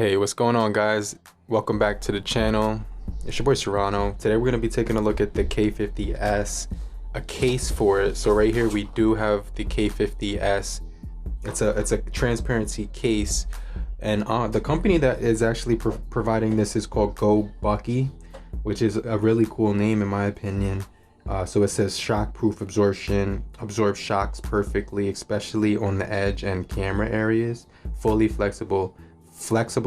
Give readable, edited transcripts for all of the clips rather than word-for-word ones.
Hey, what's going on, guys? Welcome back to the channel. It's your boy Serrano. Today we're going to be taking a look at the K50S, a case for it. So right here we do have the K50S. It's a transparency case, and the company that is actually providing this is called GOBUKEE, which is a really cool name in my opinion. So it says shock-proof absorption, absorbs shocks perfectly, especially on the edge and camera areas. Fully flexible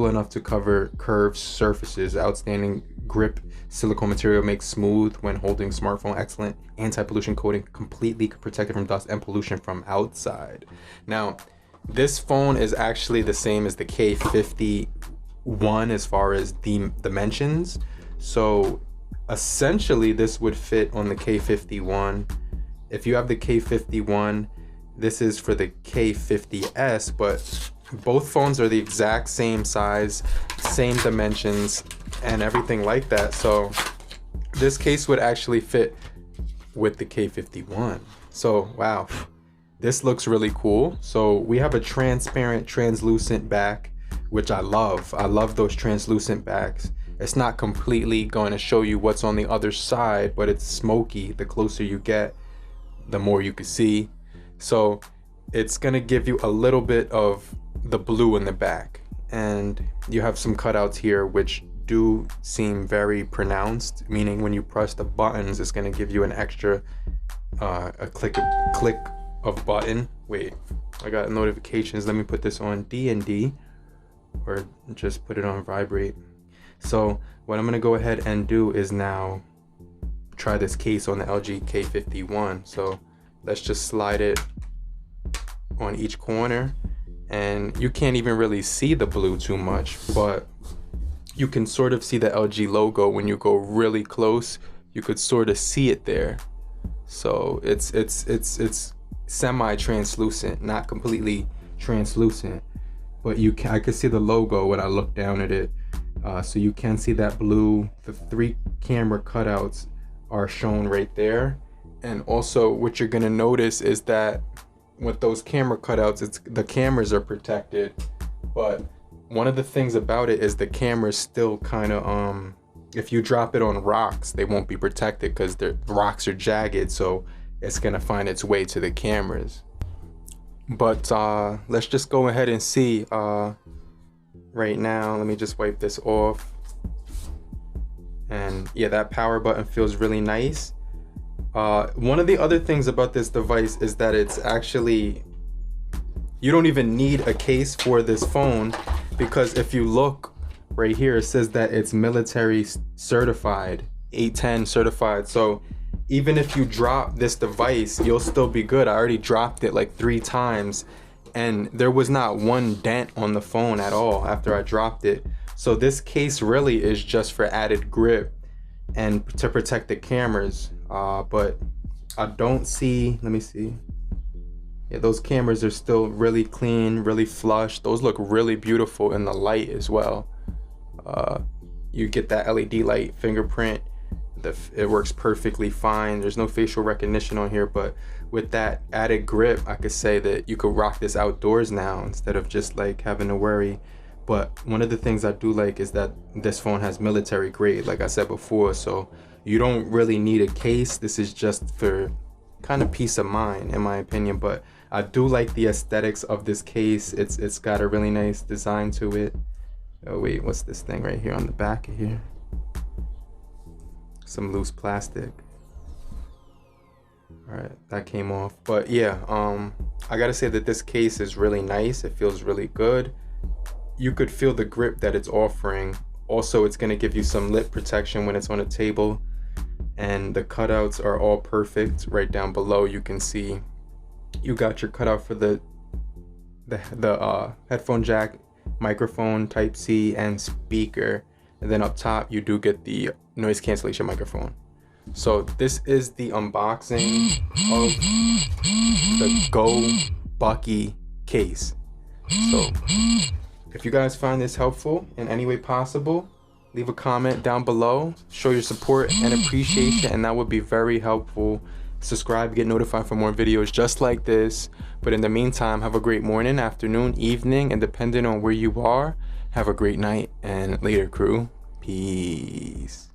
enough to cover curved surfaces. Outstanding grip silicone material, makes smooth when holding smartphone. Excellent anti-pollution coating, completely protected from dust and pollution from outside. Now, this phone is actually the same as the K51 as far as the dimensions. So essentially this would fit on the K51. If you have the K51, this is for the K50S, but both phones are the exact same size, same dimensions, and everything like that. So this case would actually fit with the K51. So wow, this looks really cool. So we have a transparent, translucent back, which I love. I love those translucent backs. It's not completely going to show you what's on the other side, but it's smoky. The closer you get, the more you can see. So it's going to give you a little bit of the blue in the back, and you have some cutouts here which do seem very pronounced, meaning when you press the buttons it's going to give you an extra a click of button. Wait, I got notifications. Let me put this on D&D, or just put it on vibrate. So what I'm going to go ahead and do is now try this case on the LG K51. So let's just slide it on each corner, and you can't even really see the blue too much, but you can sort of see the LG logo. When you go really close, you could sort of see it there. So it's semi-translucent, not completely translucent, but I could see the logo when I look down at it. So you can see that blue. The 3 camera cutouts are shown right there. And also what you're gonna notice is that with those camera cutouts, the cameras are protected, but one of the things about it is the cameras still kind of if you drop it on rocks, they won't be protected because the rocks are jagged, so it's gonna find its way to the cameras. But let's just go ahead and see right now. Let me just wipe this off, and yeah, that power button feels really nice. One of the other things about this device is that it's actually, you don't even need a case for this phone, because if you look right here, it says that it's military certified, 810 certified. So even if you drop this device, you'll still be good. I already dropped it like 3 times and there was not one dent on the phone at all after I dropped it. So this case really is just for added grip and to protect the cameras. But I don't see, let me see. Yeah, those cameras are still really clean, really flush. Those look really beautiful in the light as well. You get that LED light fingerprint. It works perfectly fine. There's no facial recognition on here, but with that added grip, I could say that you could rock this outdoors now instead of just like having to worry. But one of the things I do like is that this phone has military grade, like I said before, so you don't really need a case. This is just for kind of peace of mind in my opinion. But I do like the aesthetics of this case. It's got a really nice design to it. Oh wait, what's this thing right here on the back of here? Some loose plastic. All right, that came off. But yeah, I gotta say that this case is really nice. It feels really good. You could feel the grip that it's offering. Also, it's gonna give you some lip protection when it's on a table, and the cutouts are all perfect. Right down below, you can see you got your cutout for the headphone jack, microphone, type C, and speaker. And then up top, you do get the noise cancellation microphone. So this is the unboxing of the GOBUKEE case. So if you guys find this helpful in any way possible, leave a comment down below, show your support and appreciation, and that would be very helpful. Subscribe, get notified for more videos just like this. But in the meantime, have a great morning, afternoon, evening, and depending on where you are, Have a great night, and later, crew. Peace.